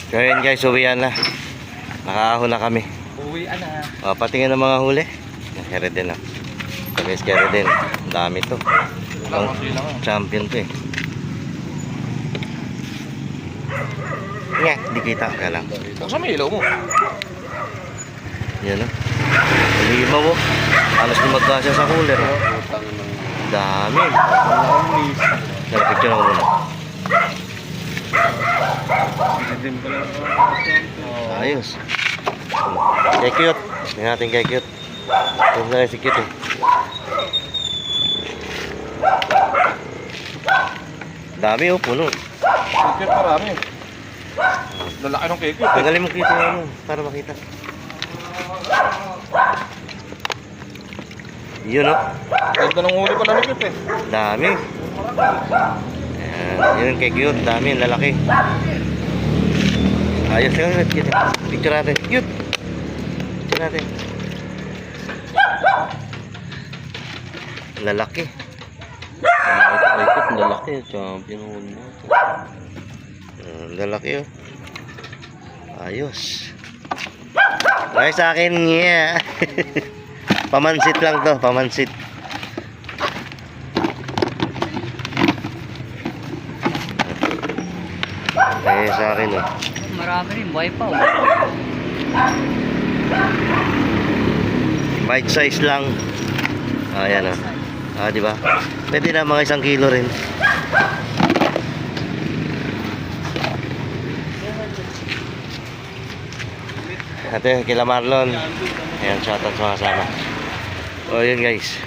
So yun guys, uwian na. Nakahon na kami. Uwian na. Patingin ng mga huli. Kere din ah. So guys, kere din. Ang dami to. Champion to eh. Nga, di kita ka lang. Saan may ilaw mo? Yan ah. Limaw oh. Alas di magkasya sa cooler ah. Dami. Picture ako muna. Ayos. Kay cute. Tingnan natin kay cute. Ito na si cute eh. Dami oh, puno. Kikit marami. Lalaki ng kikit. Tanggalin mo kita ano, para makita. Yun oh. Ganda ng huli pala ng kikit eh. Dami. Ayan, yun kay cute. Dami, lalaki. Ayos lang, cute. Picture natin. Cute. Picture natin. Lalaki. Ito, cute. Lalaki. Champion mo. Lalaki oh. Ayos. Ay sa akin niya. Pamansit lang to, pamansit. Ay sa akin oh. Marami rin, buhay pa oh. Bite size lang. Ayan oh. Di ba? Pwede na mga 1 kilo rin. Ate, kila Marlon. Ayan, shoutout sa mga kasama. O yun guys.